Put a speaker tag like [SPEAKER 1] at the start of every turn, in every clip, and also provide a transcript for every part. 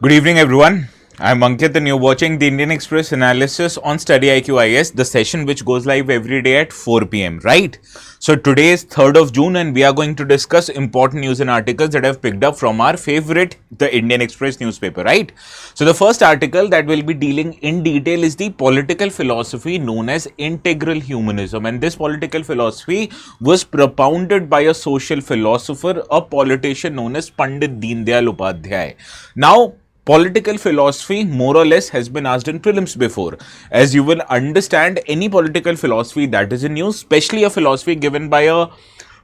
[SPEAKER 1] Good evening, everyone. I'm Ankit, and you're watching the Indian Express analysis on StudyIQ IS, the session which goes live every day at 4 p.m. Right? So today is 3rd of June, and we are going to discuss important news and articles that I've picked up from our favorite, the Indian Express newspaper. Right? So the first article that we'll be dealing in detail is the political philosophy known as integral humanism, and this political philosophy was propounded by a social philosopher, a politician known as Pandit Deendayal Upadhyay. Now, political philosophy more or less has been asked in prelims before. As you will understand, any political philosophy that is in news, especially a philosophy given by a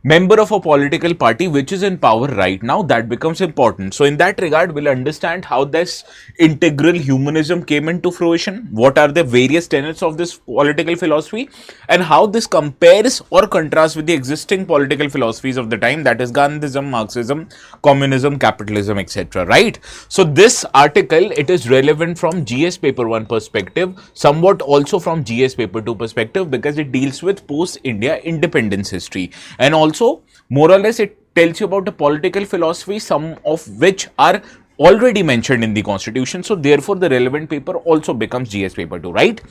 [SPEAKER 1] member of a political party which is in power right now, that becomes important. So in that regard, we'll understand how this integral humanism came into fruition, what are the various tenets of this political philosophy, and how this compares or contrasts with the existing political philosophies of the time, that is Gandhism, Marxism, communism, capitalism, etc. Right? So this article, it is relevant from GS paper 1 perspective, somewhat also from GS paper 2 perspective, because it deals with post-India independence history, and also more or less it tells you about the political philosophy, some of which are already mentioned in the constitution. So therefore the relevant paper also becomes GS paper 2, right?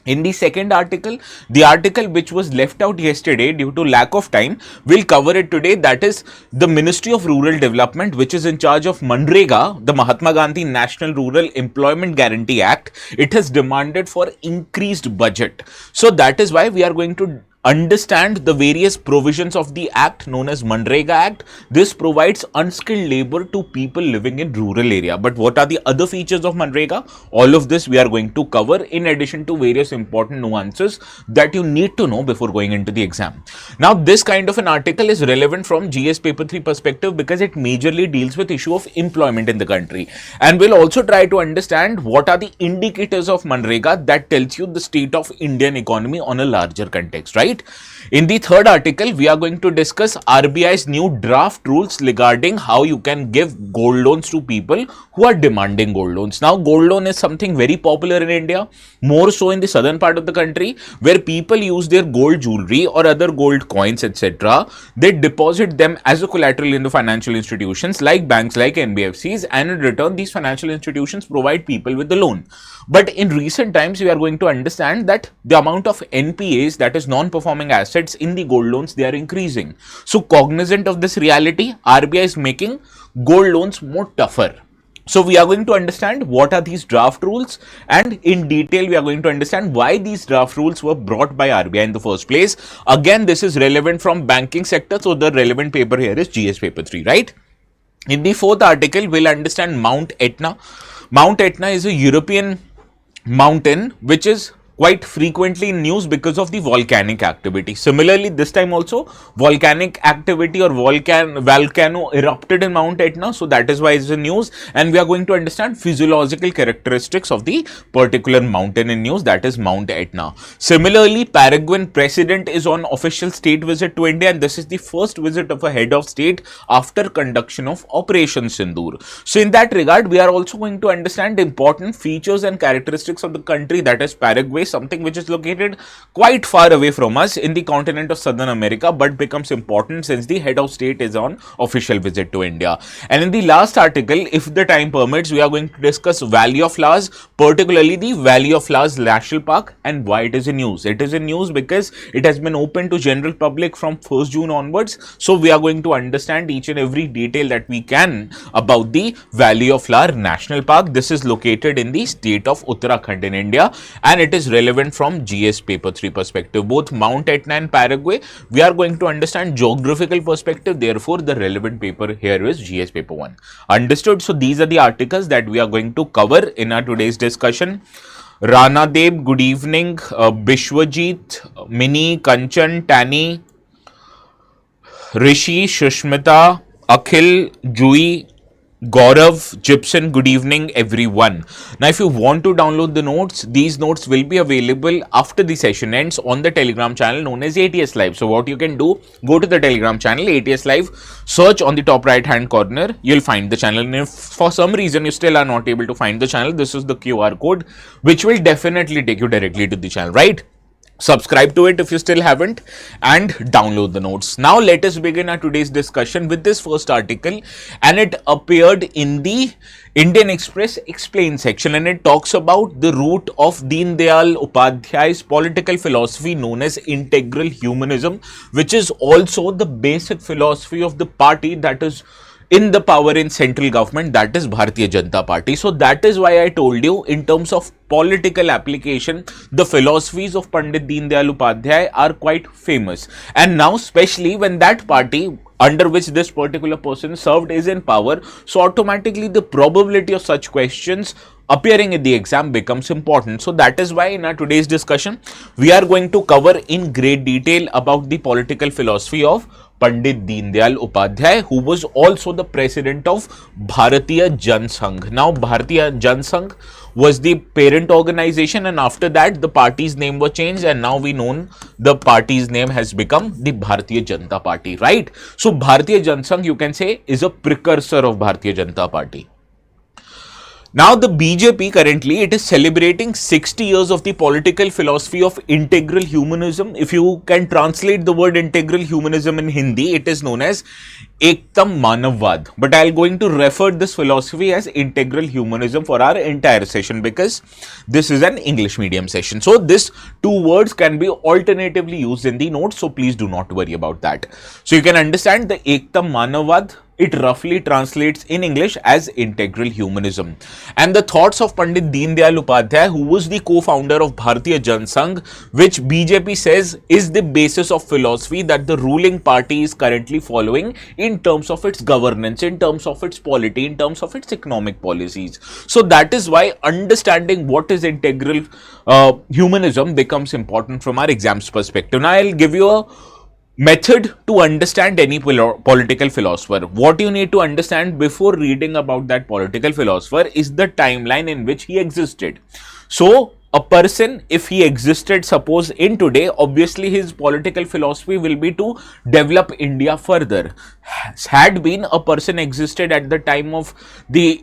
[SPEAKER 1] In the second article, the article which was left out yesterday due to lack of time, we'll cover it today. That is the Ministry of Rural Development, which is in charge of MGNREGA, the Mahatma Gandhi National Rural Employment Guarantee Act. It has demanded for increased budget. So that is why we are going to understand the various provisions of the act known as MGNREGA Act. This provides unskilled labor to people living in rural area. But what are the other features of MGNREGA? All of this we are going to cover, in addition to various important nuances that you need to know before going into the exam. Now, this kind of an article is relevant from GS paper 3 perspective because it majorly deals with issue of employment in the country. And we'll also try to understand what are the indicators of MGNREGA that tells you the state of Indian economy on a larger context, right? In the third article, we are going to discuss RBI's new draft rules regarding how you can give gold loans to people who are demanding gold loans. Now, gold loan is something very popular in India, more so in the southern part of the country, where people use their gold jewelry or other gold coins, etc. They deposit them as a collateral in the financial institutions like banks, like NBFCs, and in return, these financial institutions provide people with the loan. But in recent times, we are going to understand that the amount of NPAs, that is non-performing assets in the gold loans, they are increasing. So cognizant of this reality, RBI is making gold loans more tougher. So we are going to understand what are these draft rules, and in detail we are going to understand why these draft rules were brought by RBI in the first place. Again, this is relevant from banking sector, so the relevant paper here is GS paper 3, right? In the fourth article, we'll understand Mount Etna. Mount Etna is a European mountain which is quite frequently in news because of the volcanic activity. Similarly, this time also volcanic activity or volcano erupted in Mount Etna, so that is why it's in news, and we are going to understand physiological characteristics of the particular mountain in news, that is Mount Etna. Similarly, Paraguayan president is on official state visit to India, and this is the first visit of a head of state after conduction of Operation Sindoor. So in that regard, we are also going to understand important features and characteristics of the country, that is Paraguay, something which is located quite far away from us in the continent of Southern America, but becomes important since the head of state is on official visit to India. And in the last article, if the time permits, we are going to discuss Valley of Flowers, particularly the Valley of Flowers National Park, and why it is in news. It is in news because it has been open to general public from 1st June onwards. So we are going to understand each and every detail that we can about the Valley of Flower National Park. This is located in the state of Uttarakhand in India, and it is relevant from GS paper 3 perspective. Both Mount Etna and Paraguay, we are going to understand geographical perspective, therefore the relevant paper here is GS paper 1. Understood? So these are the articles that we are going to cover in our today's discussion. Rana Deb, good evening. Bishwajit, Mini, Kanchan, Tani, Rishi, Shushmita, Akhil, Jui, Gaurav, Gibson, good evening everyone. Now if you want to download the notes, these notes will be available after the session ends on the Telegram channel known as ATS Live. So what you can do, go to the Telegram channel ATS Live, search on the top right hand corner, you'll find the channel, and if for some reason you still are not able to find the channel, this is the QR code which will definitely take you directly to the channel, right? Subscribe to it if you still haven't and download the notes. Now let us begin our today's discussion with this first article, and it appeared in the Indian Express Explain section, and it talks about the root of Deen Dayal Upadhyay's political philosophy known as integral humanism, which is also the basic philosophy of the party that is in the power in central government, that is Bharatiya Janata Party. So that is why I told you, in terms of political application, the philosophies of Pandit Deen Dayal Upadhyay are quite famous. And now, especially when that party under which this particular person served is in power, so automatically the probability of such questions appearing in the exam becomes important. So that is why in our today's discussion, we are going to cover in great detail about the political philosophy of Pandit Deen Dayal Upadhyay, who was also the president of Bharatiya Jansangh. Now, Bharatiya Jansangh was the parent organization, and after that the party's name was changed, and now we know the party's name has become the Bharatiya Janata Party, right? So, Bharatiya Jansangh, you can say, is a precursor of Bharatiya Janata Party. Now, the BJP currently, it is celebrating 60 years of the political philosophy of integral humanism. If you can translate the word integral humanism in Hindi, it is known as Ektam Manavvad. But I am going to refer this philosophy as integral humanism for our entire session, because this is an English medium session. So, these two words can be alternatively used in the notes. So, please do not worry about that. So, you can understand the Ektam Manavvad. It roughly translates in English as integral humanism. And the thoughts of Pandit Deen Dayal Upadhyay, who was the co-founder of Bharatiya Jansangh, which BJP says is the basis of philosophy that the ruling party is currently following in terms of its governance, in terms of its polity, in terms of its economic policies. So that is why understanding what is integral humanism becomes important from our exams perspective. Now I'll give you a method to understand any political philosopher. What you need to understand before reading about that political philosopher is the timeline in which he existed. So, a person, if he existed, suppose in today, obviously his political philosophy will be to develop India further. Had been a person existed at the time of the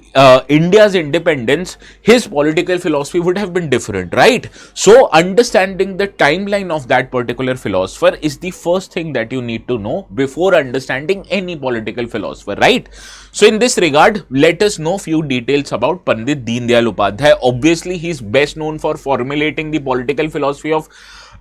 [SPEAKER 1] India's independence, his political philosophy would have been different, right? So, understanding the timeline of that particular philosopher is the first thing that you need to know before understanding any political philosopher, right? So, in this regard, let us know few details about Pandit Deen Dayal Upadhyay. Obviously, he is best known for formulating the political philosophy of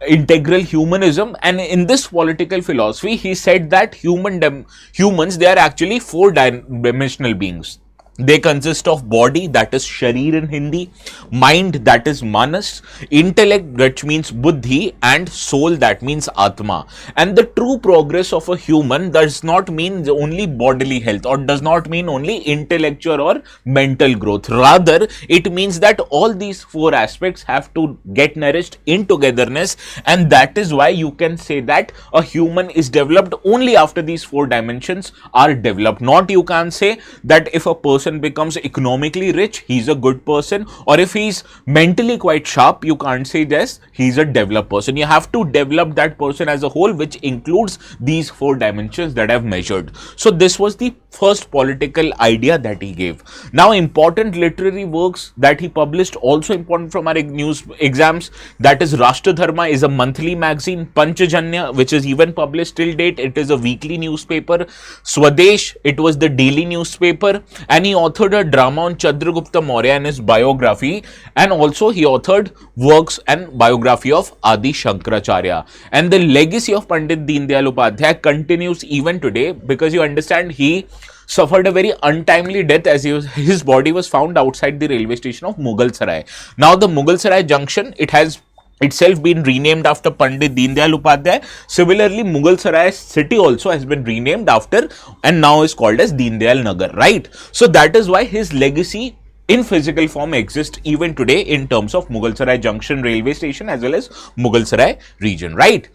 [SPEAKER 1] integral humanism, and in this political philosophy he said that humans, they are actually four-dimensional beings. They consist of body, that is sharir in Hindi, mind, that is manas, intellect, which means buddhi, and soul, that means atma. And the true progress of a human does not mean only bodily health, or does not mean only intellectual or mental growth. Rather, it means that all these four aspects have to get nourished in togetherness, and that is why you can say that a human is developed only after these four dimensions are developed. Not you can say that if a person becomes economically rich, he's a good person, or if he's mentally quite sharp, you can't say this, he's a developed person. You have to develop that person as a whole, which includes these four dimensions that I've measured. So this was the first political idea that he gave. Now, important literary works that he published, also important from our news exams, that is Rashtra Dharma is a monthly magazine, Panchajanya, which is even published till date, it is a weekly newspaper, Swadesh, it was the daily newspaper, and he authored a drama on Chandragupta Maurya and his biography, and also he authored works and biography of Adi Shankaracharya. And the legacy of Pandit Deen Dayal Upadhyay continues even today, because you understand he suffered a very untimely death as his body was found outside the railway station of Mughal Sarai. Now the Mughal Sarai junction, it has itself been renamed after Pandit Deen Dayal Upadhyay. Similarly, Mughal Sarai city also has been renamed after and now is called as Deen Dayal Nagar, right? So that is why his legacy in physical form exists even today in terms of Mughal Sarai Junction railway station as well as Mughal Sarai region, right?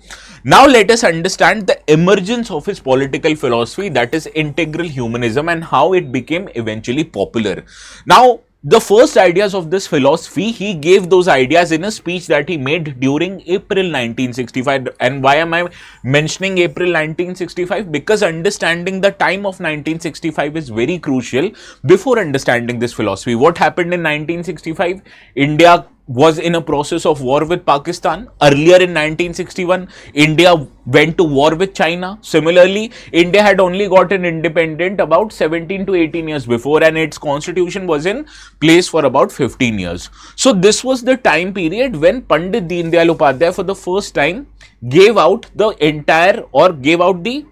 [SPEAKER 1] Now let us understand the emergence of his political philosophy, that is integral humanism, and how it became eventually popular. Now, the first ideas of this philosophy, he gave those ideas in a speech that he made during April 1965. And why am I mentioning April 1965? Because understanding the time of 1965 is very crucial before understanding this philosophy. What happened in 1965? India was in a process of war with Pakistan. Earlier in 1961, India went to war with China. Similarly, India had only gotten independent about 17 to 18 years before, and its constitution was in place for about 15 years. So this was the time period when Pandit Deendayal Upadhyay for the first time gave out the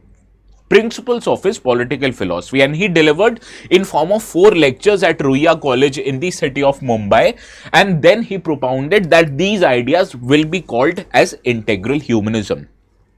[SPEAKER 1] principles of his political philosophy, and he delivered in form of 4 lectures at Ruia College in the city of Mumbai, and then he propounded that these ideas will be called as integral humanism.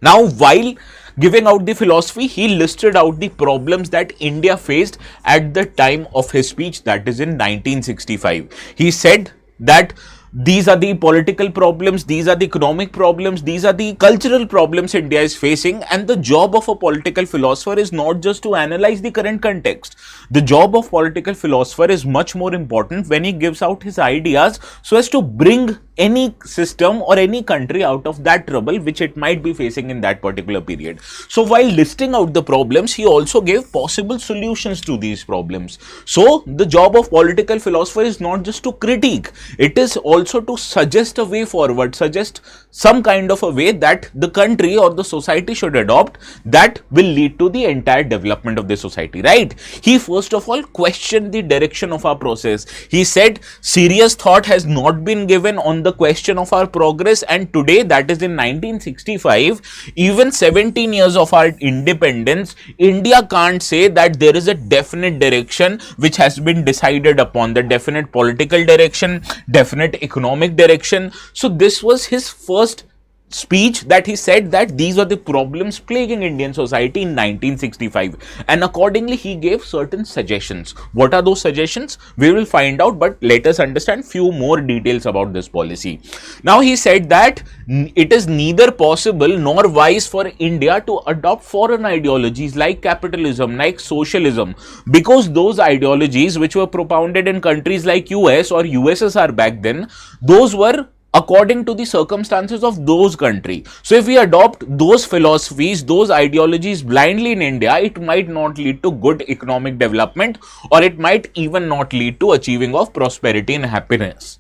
[SPEAKER 1] Now, while giving out the philosophy, he listed out the problems that India faced at the time of his speech, that is in 1965. He said that these are the political problems, these are the economic problems, these are the cultural problems India is facing, and the job of a political philosopher is not just to analyze the current context. The job of political philosopher is much more important when he gives out his ideas so as to bring any system or any country out of that trouble which it might be facing in that particular period. So while listing out the problems, he also gave possible solutions to these problems. So the job of political philosopher is not just to critique, it is also to suggest a way forward, suggest some kind of a way that the country or the society should adopt that will lead to the entire development of the society, right? He first of all questioned the direction of our process. He said serious thought has not been given on the question of our progress, and today, that is in 1965, even 17 years of our independence, India can't say that there is a definite direction which has been decided upon, the definite political direction, definite economic direction. So this was his first speech, that he said that these are the problems plaguing Indian society in 1965, and accordingly he gave certain suggestions. What are those suggestions? We will find out, but let us understand few more details about this policy. Now he said that it is neither possible nor wise for India to adopt foreign ideologies like capitalism, like socialism, because those ideologies which were propounded in countries like US or USSR back then, those were according to the circumstances of those country. So if we adopt those philosophies, those ideologies blindly in India, it might not lead to good economic development, or it might even not lead to achieving of prosperity and happiness.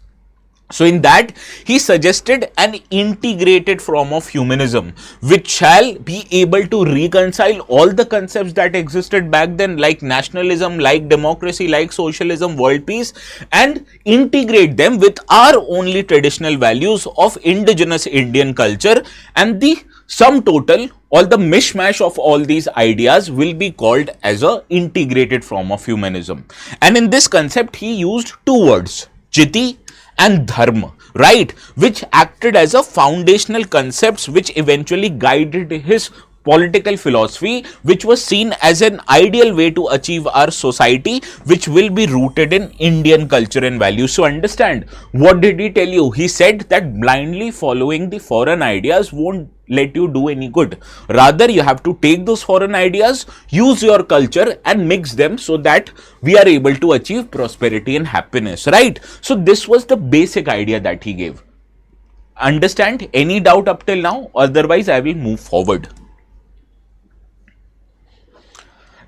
[SPEAKER 1] So in that, he suggested an integrated form of humanism which shall be able to reconcile all the concepts that existed back then, like nationalism, like democracy, like socialism, world peace, and integrate them with our only traditional values of indigenous Indian culture, and the sum total, all the mishmash of all these ideas will be called as a integrated form of humanism. And in this concept, he used 2 words, chiti and dharma, right, which acted as a foundational concepts which eventually guided his political philosophy, which was seen as an ideal way to achieve our society, which will be rooted in Indian culture and values. So understand, what did he tell you? He said that blindly following the foreign ideas won't let you do any good. Rather, you have to take those foreign ideas, use your culture and mix them so that we are able to achieve prosperity and happiness, right? So this was the basic idea that he gave. Understand? Any doubt up till now? Otherwise, I will move forward.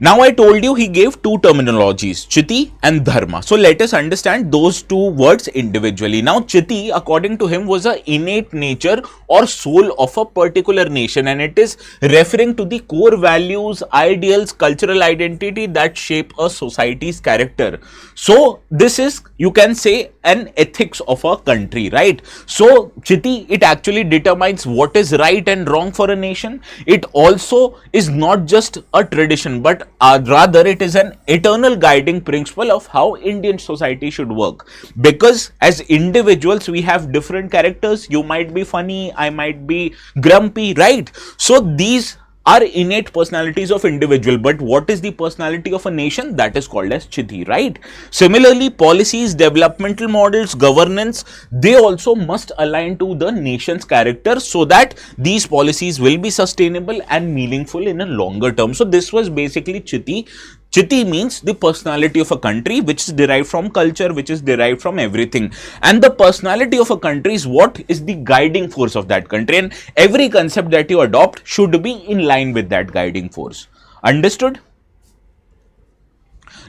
[SPEAKER 1] Now I told you he gave 2 terminologies, chiti and dharma. So let us understand those 2 words individually. Now chiti, according to him, was a innate nature or soul of a particular nation, and it is referring to the core values, ideals, cultural identity that shape a society's character. So this is, you can say, an ethics of a country, right? So chiti, it actually determines what is right and wrong for a nation. It also is not just a tradition, but rather it is an eternal guiding principle of how Indian society should work. Because as individuals, we have different characters. You might be funny, I might be grumpy, right? So these are innate personalities of individual, but what is the personality of a nation? That is called as chiti, right? Similarly, policies, developmental models, governance, they also must align to the nation's character so that these policies will be sustainable and meaningful in a longer term. So this was basically chiti. Chiti means the personality of a country, which is derived from culture, which is derived from everything. And the personality of a country is what is the guiding force of that country. And every concept that you adopt should be in line with that guiding force. Understood?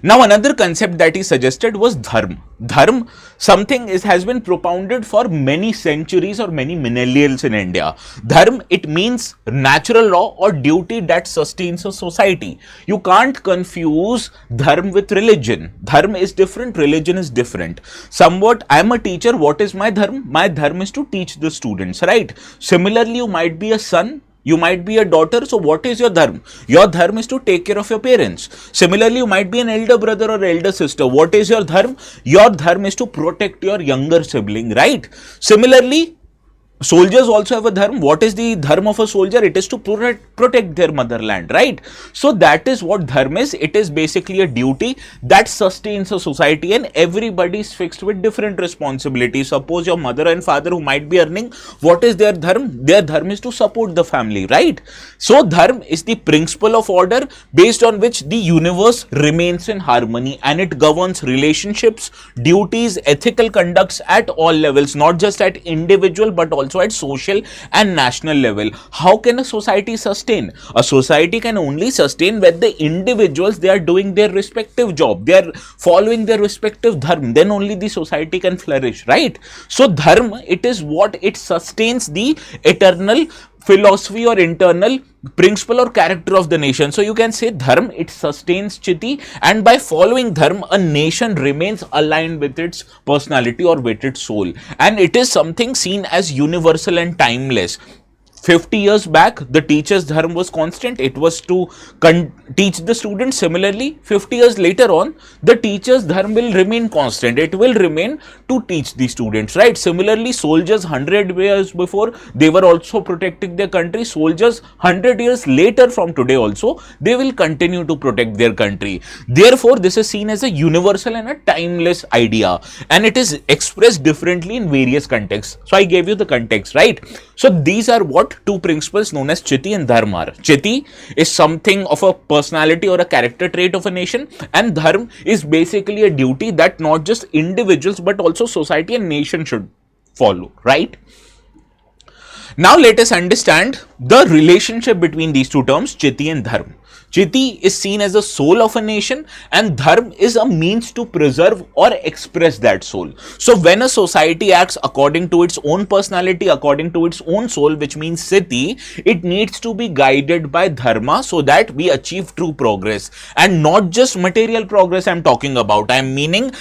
[SPEAKER 1] Now another concept that he suggested was dharma. Dharma, something has been propounded for many centuries or many millennials in India. Dharma, it means natural law or duty that sustains a society. You can't confuse dharma with religion. Dharma is different, religion is different. Somewhat, I am a teacher, what is my dharma? My dharma is to teach the students, right? Similarly, you might be a son, you might be a daughter, so what is your dharma? Your dharma is to take care of your parents. Similarly, you might be an elder brother or elder sister. What is your dharma? Your dharma is to protect your younger sibling, right? Similarly, soldiers also have a dharma. What is the dharma of a soldier? It is to protect their motherland, right? So that is what dharma is. It is basically a duty that sustains a society, and everybody is fixed with different responsibilities. Suppose your mother and father who might be earning, what is their dharma? Their dharma is to support the family, right? So dharma is the principle of order based on which the universe remains in harmony, and it governs relationships, duties, ethical conducts at all levels, not just at individual but also at social and national level. How can a society sustain? A society can only sustain when the individuals, they are doing their respective job, they are following their respective dharma, then only the society can flourish, right? So dharma, it is what it sustains the eternal philosophy or internal principle or character of the nation. So you can say dharma, it sustains Chiti, and by following dharma, a nation remains aligned with its personality or with its soul, and it is something seen as universal and timeless. 50 years back, the teacher's dharma was constant. It was to teach the students. Similarly, 50 years later on, the teacher's dharma will remain constant. It will remain to teach the students, right? Similarly, soldiers 100 years before, they were also protecting their country. Soldiers 100 years later from today also, they will continue to protect their country. Therefore, this is seen as a universal and a timeless idea, and it is expressed differently in various contexts. So I gave you the context, right? So these are what two principles known as Chiti and Dharma are. Chiti is something of a personality or a character trait of a nation, and Dharma is basically a duty that not just individuals but also society and nation should follow, right? Now let us understand the relationship between these two terms, Chiti and Dharma. Chiti is seen as the soul of a nation, and dharma is a means to preserve or express that soul. So when a society acts according to its own personality, according to its own soul, which means Chiti, it needs to be guided by dharma so that we achieve true progress, and not just material progress I'm talking about. I'm meaning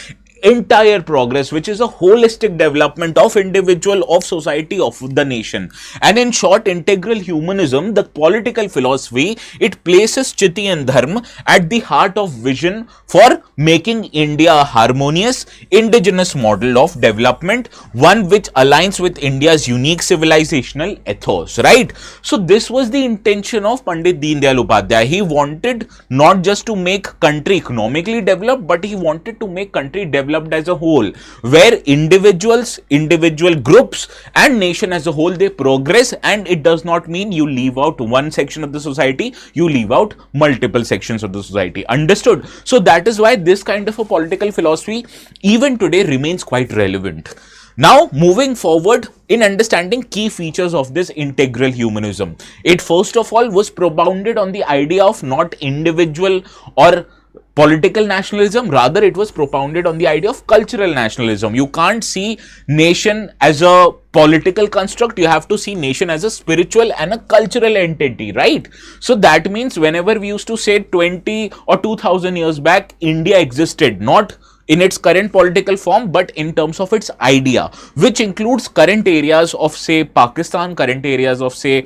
[SPEAKER 1] entire progress, which is a holistic development of individual, of society, of the nation. And in short, integral humanism, the political philosophy, it places Chiti and Dharma at the heart of vision for making India a harmonious, indigenous model of development, one which aligns with India's unique civilizational ethos, right? So this was the intention of Pandit Deen Dayal Upadhyay. He wanted not just to make country economically developed, but he wanted to make country developed as a whole, where individuals, individual groups and nation as a whole, they progress. And it does not mean you leave out one section of the society, you leave out multiple sections of the society. Understood? So that is why this kind of a political philosophy even today remains quite relevant. Now, moving forward in understanding key features of this integral humanism, it first of all was propounded on the idea of not individual or political nationalism, rather it was propounded on the idea of cultural nationalism. You can't see nation as a political construct, you have to see nation as a spiritual and a cultural entity, right? So that means whenever we used to say 20 or 2000 years back, India existed, not in its current political form, but in terms of its idea, which includes current areas of, say, Pakistan, current areas of, say,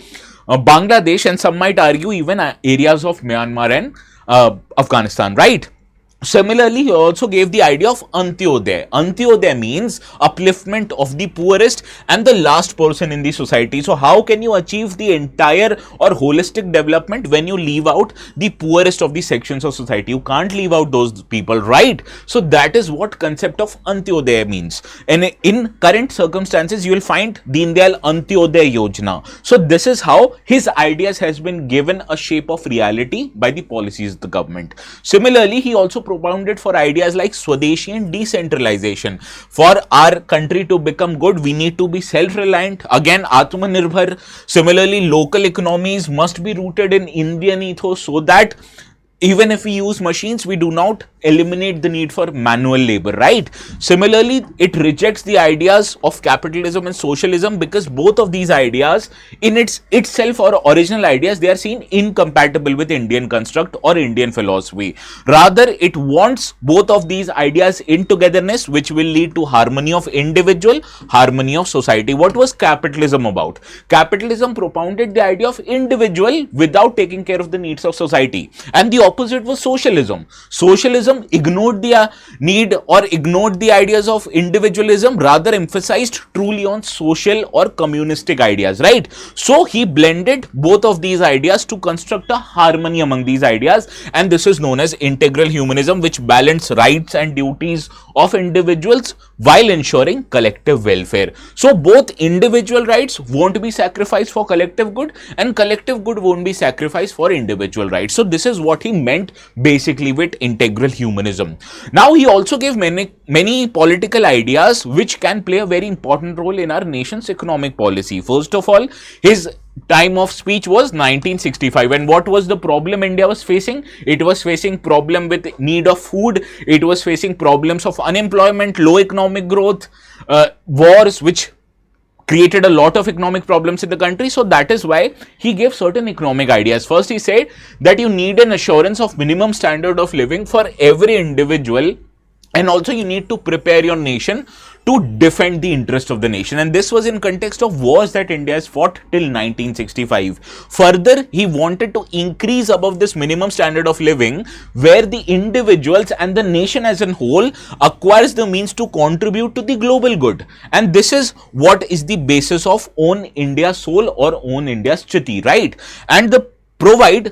[SPEAKER 1] Bangladesh, and some might argue even areas of Myanmar and Afghanistan, right? Similarly, he also gave the idea of Antyodaya. Antyodaya means upliftment of the poorest and the last person in the society. So how can you achieve the entire or holistic development when you leave out the poorest of the sections of society? You can't leave out those people, right? So that is what concept of Antyodaya means. And in current circumstances, you will find Deen Dayal Antyodaya Yojana. So this is how his ideas has been given a shape of reality by the policies of the government. Similarly, he also propounded for ideas like Swadeshi and decentralization. For our country to become good, we need to be self-reliant. Again, Atmanirbhar. Similarly, local economies must be rooted in Indian ethos so that even if we use machines, we do not eliminate the need for manual labor, right? Similarly, it rejects the ideas of capitalism and socialism, because both of these ideas in itself, or original ideas, they are seen incompatible with Indian construct or Indian philosophy. Rather, it wants both of these ideas in togetherness, which will lead to harmony of individual, harmony of society. What was capitalism about? Capitalism propounded the idea of individual without taking care of the needs of society, and the opposite was socialism. Socialism ignored the need or ignored the ideas of individualism, rather emphasized truly on social or communistic ideas, right? So he blended both of these ideas to construct a harmony among these ideas, and this is known as integral humanism, which balanced rights and duties of individuals while ensuring collective welfare. So both individual rights won't be sacrificed for collective good, and collective good won't be sacrificed for individual rights. So this is what he meant basically with integral humanism. Now he also gave many political ideas which can play a very important role in our nation's economic policy. First of all, his time of speech was 1965, and what was the problem India was facing? It was facing problem with need of food, it was facing problems of unemployment, low economic growth, wars, which created a lot of economic problems in the country. So that is why he gave certain economic ideas. First, he said that you need an assurance of minimum standard of living for every individual, and also you need to prepare your nation to defend the interest of the nation. And this was in context of wars that India has fought till 1965. Further, he wanted to increase above this minimum standard of living, where the individuals and the nation as a whole acquires the means to contribute to the global good. And this is what is the basis of Own India's Soul or Own India's Chiti, right? And the provide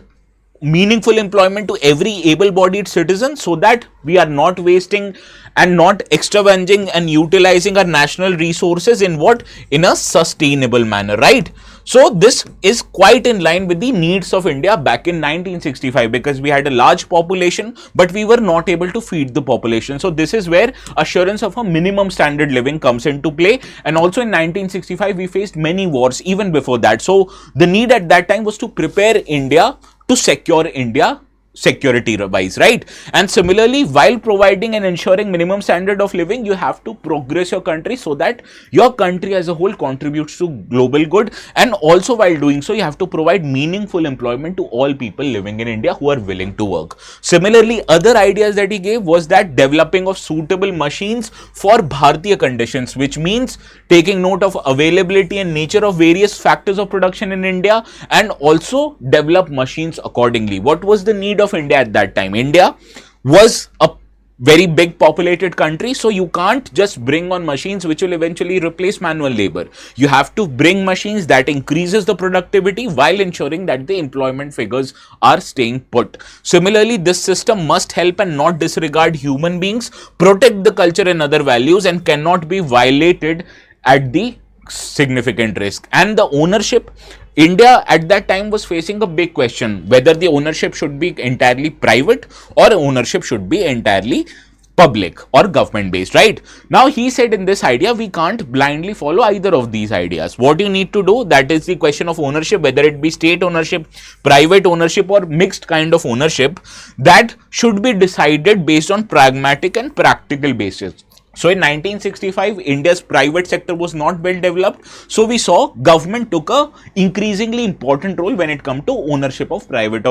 [SPEAKER 1] meaningful employment to every able-bodied citizen, so that we are not wasting and not extravaging and utilizing our national resources in what? In a sustainable manner, right? So this is quite in line with the needs of India back in 1965, because we had a large population, but we were not able to feed the population. So this is where assurance of a minimum standard living comes into play. And also in 1965, we faced many wars even before that. So the need at that time was to prepare India to secure India security wise, right? And similarly, while providing and ensuring minimum standard of living, you have to progress your country so that your country as a whole contributes to global good. And also while doing so, you have to provide meaningful employment to all people living in India who are willing to work. Similarly, other ideas that he gave was that developing of suitable machines for Bharatiya conditions, which means taking note of availability and nature of various factors of production in India, and also develop machines accordingly. What was the need of India at that time? India was a very big populated country, so you can't just bring on machines which will eventually replace manual labor. You have to bring machines that increases the productivity while ensuring that the employment figures are staying put. Similarly, this system must help and not disregard human beings, protect the culture and other values, and cannot be violated at the significant risk. And the ownership, India at that time was facing a big question whether the ownership should be entirely private or ownership should be entirely public or government based, right? Now he said in this idea, we can't blindly follow either of these ideas. What you need to do, that is the question of ownership, whether it be state ownership, private ownership, or mixed kind of ownership, that should be decided based on pragmatic and practical basis. So in 1965, India's private sector was not well developed. So we saw government took a increasingly important role when it come to ownership of private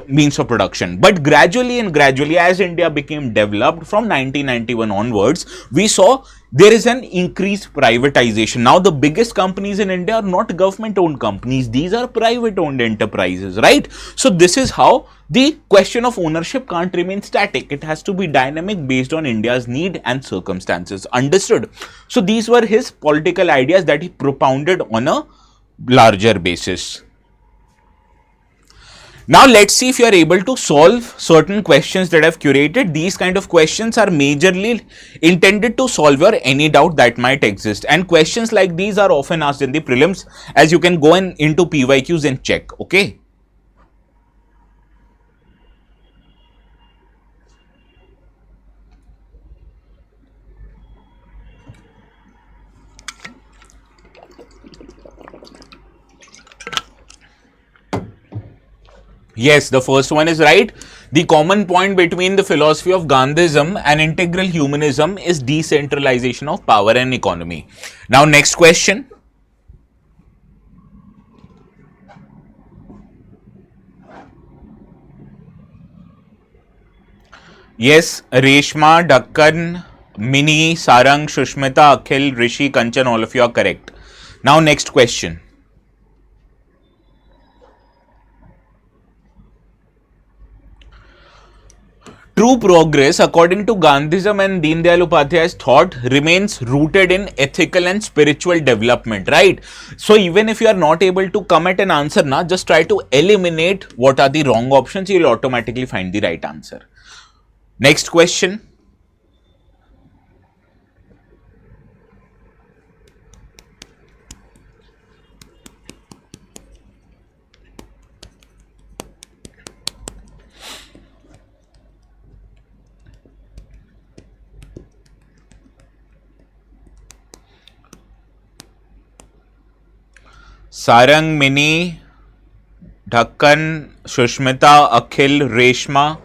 [SPEAKER 1] means of production. But gradually as India became developed from 1991 onwards, we saw there is an increased privatization. Now the biggest companies in India are not government owned companies. These are private owned enterprises, right? So this is how the question of ownership can't remain static. It has to be dynamic based on India's need and circumstances. Understood? So these were his political ideas that he propounded on a larger basis. Now let's see if you are able to solve certain questions that I've curated. These kind of questions are majorly intended to solve your any doubt that might exist. And questions like these are often asked in the prelims, as you can go into PYQs and check, okay? Yes, the first one is right. The common point between the philosophy of Gandhism and integral humanism is decentralization of power and economy. Now, next question. Yes, Reshma, Dakkan, Mini, Sarang, Shushmita, Akhil, Rishi, Kanchan, all of you are correct. Now, next question. True progress, according to Gandhism and Deen Dayal Upadhyay's thought, remains rooted in ethical and spiritual development, right? So even if you are not able to come at an answer, just try to eliminate what are the wrong options, you will automatically find the right answer. Next question. Sarang, Mini, Dhakkan, Shushmita, Akhil, Reshma,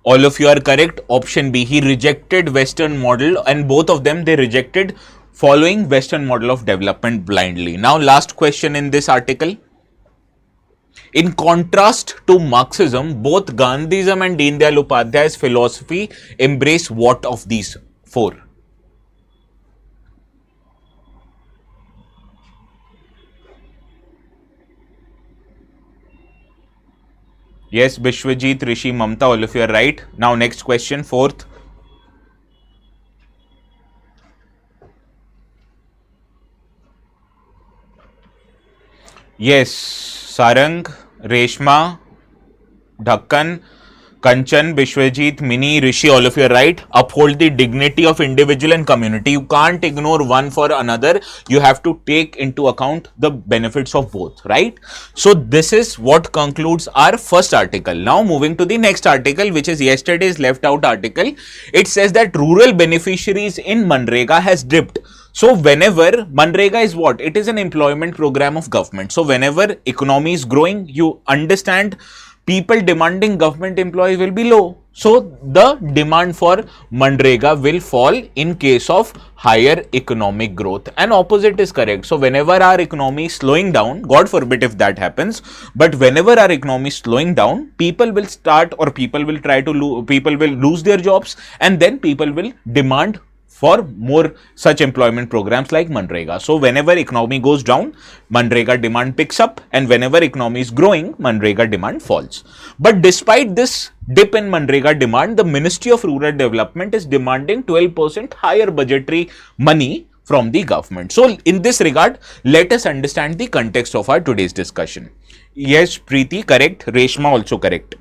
[SPEAKER 1] all of you are correct. Option B, he rejected Western model, and both of them they rejected following Western model of development blindly. Now, last question in this article. In contrast to Marxism, both Gandhism and Deen Dayal Upadhyay's philosophy embrace what of these four? Yes, Bishwajit, Rishi, Mamta, all of you are right. Now, next question, fourth. Yes, Sarang, Reshma, Dhakkan, Kanchan, Bishwajit, Mini, Rishi, all of you are right. Uphold the dignity of individual and community. You can't ignore one for another. You have to take into account the benefits of both, right? So this is what concludes our first article. Now moving to the next article, which is yesterday's left out article. It says that rural beneficiaries in MGNREGA has dipped. So whenever MGNREGA is what? It is an employment program of government. So whenever economy is growing, you understand people demanding government employees will be low. So the demand for MGNREGA will fall in case of higher economic growth, and opposite is correct. So whenever our economy is slowing down, God forbid if that happens, but whenever our economy is slowing down, people will start, or people will try to people will lose their jobs, and then people will demand for more such employment programs like MGNREGA. So whenever economy goes down, MGNREGA demand picks up, and whenever economy is growing, MGNREGA demand falls. But despite this dip in MGNREGA demand, the Ministry of Rural Development is demanding 12% higher budgetary money from the government. So in this regard, let us understand the context of our today's discussion. Yes, Preeti, correct. Reshma also correct.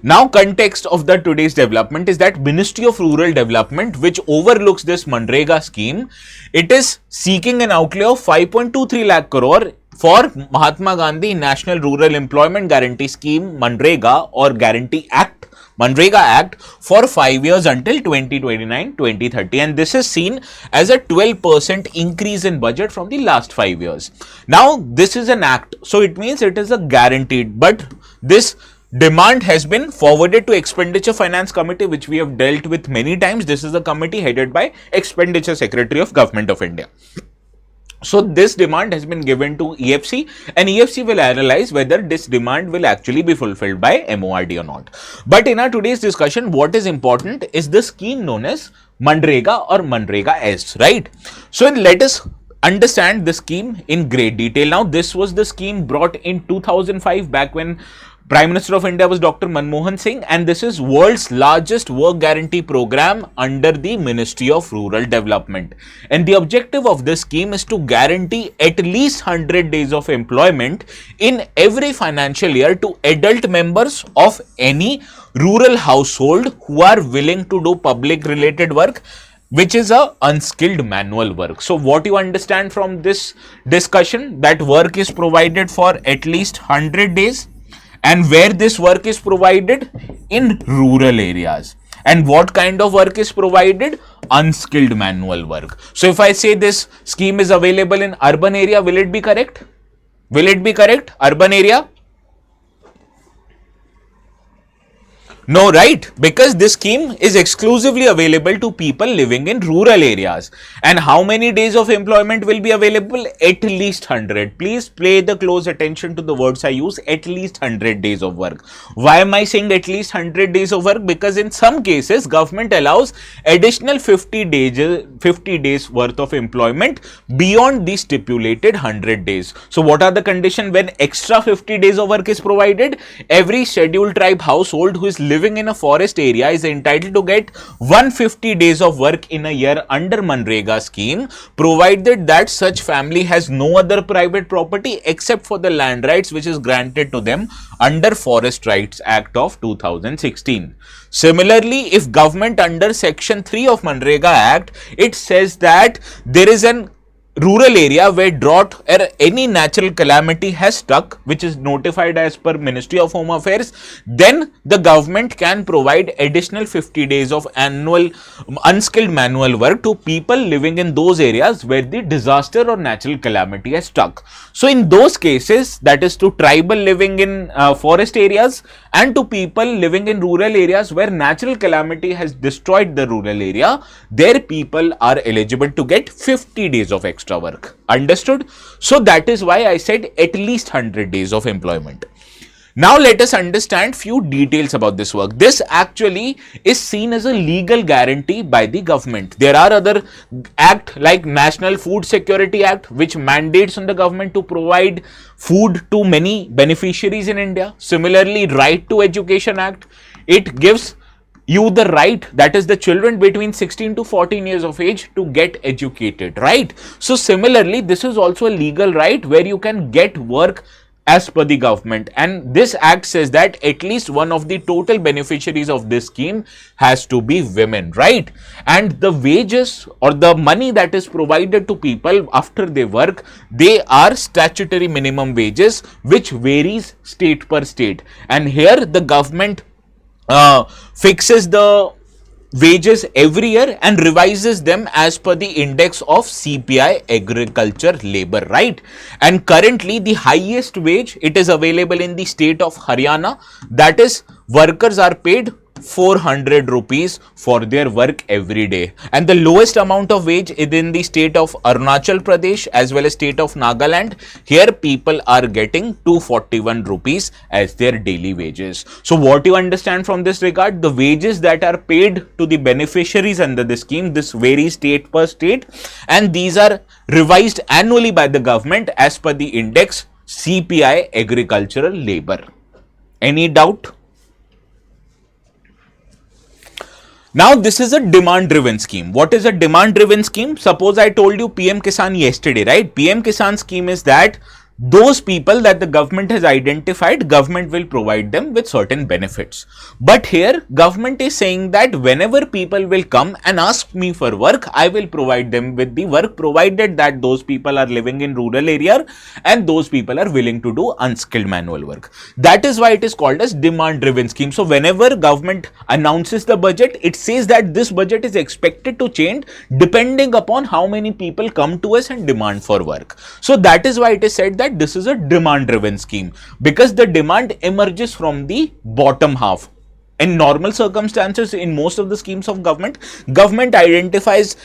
[SPEAKER 1] Now, context of the today's development is that Ministry of Rural Development, which overlooks this MGNREGA scheme, it is seeking an outlay of 5.23 lakh crore for Mahatma Gandhi National Rural Employment Guarantee Scheme, MGNREGA, or Guarantee Act, MGNREGA Act, for 5 years until 2029-2030, and this is seen as a 12% increase in budget from the last 5 years. Now, this is an act, so it means it is a guaranteed, but this demand has been forwarded to Expenditure Finance Committee, which we have dealt with many times. This is a committee headed by Expenditure Secretary of Government of India. So this demand has been given to EFC, and EFC will analyze whether this demand will actually be fulfilled by MORD or not. But in our today's discussion, what is important is the scheme known as MGNREGA or MGNREGA S, right? So let us understand the scheme in great detail. Now, this was the scheme brought in 2005, back when Prime Minister of India was Dr. Manmohan Singh, and this is world's largest work guarantee program under the Ministry of Rural Development. And the objective of this scheme is to guarantee at least 100 days of employment in every financial year to adult members of any rural household who are willing to do public related work, which is a unskilled manual work. So what you understand from this discussion, that work is provided for at least 100 days. And where this work is provided? In rural areas. And what kind of work is provided? Unskilled manual work. So if I say this scheme is available in urban area, will it be correct? Will it be correct? Urban area? No, right? Because this scheme is exclusively available to people living in rural areas. And how many days of employment will be available? At least 100. Please pay the close attention to the words I use, at least 100 days of work. Why am I saying at least 100 days of work? Because in some cases, government allows additional 50 days worth of employment beyond the stipulated 100 days. So what are the conditions when extra 50 days of work is provided? Every scheduled tribe household who is living in a forest area is entitled to get 150 days of work in a year under MGNREGA scheme, provided that such family has no other private property except for the land rights which is granted to them under Forest Rights Act of 2016. Similarly, if government under section 3 of MGNREGA Act, it says that there is an rural area where drought or any natural calamity has struck, which is notified as per Ministry of Home Affairs, then the government can provide additional 50 days of annual unskilled manual work to people living in those areas where the disaster or natural calamity has struck. So in those cases, that is to tribal living in forest areas and to people living in rural areas where natural calamity has destroyed the rural area, their people are eligible to get 50 days of extra work. Understood? So that is why I said at least 100 days of employment. Now let us understand few details about this work. This actually is seen as a legal guarantee by the government. There are other acts like National Food Security Act, which mandates on the government to provide food to many beneficiaries in India. Similarly, Right to Education Act, it gives you the right, that is the children between 16 to 14 years of age, to get educated, right? So similarly, this is also a legal right where you can get work as per the government, and this act says that at least one of the total beneficiaries of this scheme has to be women, right? And the wages or the money that is provided to people after they work, they are statutory minimum wages which varies state per state, and here the government fixes the wages every year and revises them as per the index of CPI agriculture labor, right? And currently the highest wage, it is available in the state of Haryana, that is workers are paid 400 rupees for their work every day, and the lowest amount of wage is in the state of Arunachal Pradesh as well as state of Nagaland. Here people are getting 241 rupees as their daily wages. So what you understand from this regard, the wages that are paid to the beneficiaries under the scheme, this varies state per state, and these are revised annually by the government as per the index CPI agricultural labor. Any doubt? Now, this is a demand-driven scheme. What is a demand-driven scheme? Suppose I told you PM Kisan yesterday, right? PM Kisan scheme is that those people that the government has identified, government will provide them with certain benefits. But here, government is saying that whenever people will come and ask me for work, I will provide them with the work, provided that those people are living in rural area and those people are willing to do unskilled manual work. That is why it is called as demand-driven scheme. So whenever government announces the budget, it says that this budget is expected to change depending upon how many people come to us and demand for work. So that is why it is said that this is a demand driven scheme, because the demand emerges from the bottom half. In normal circumstances, in most of the schemes of government identifies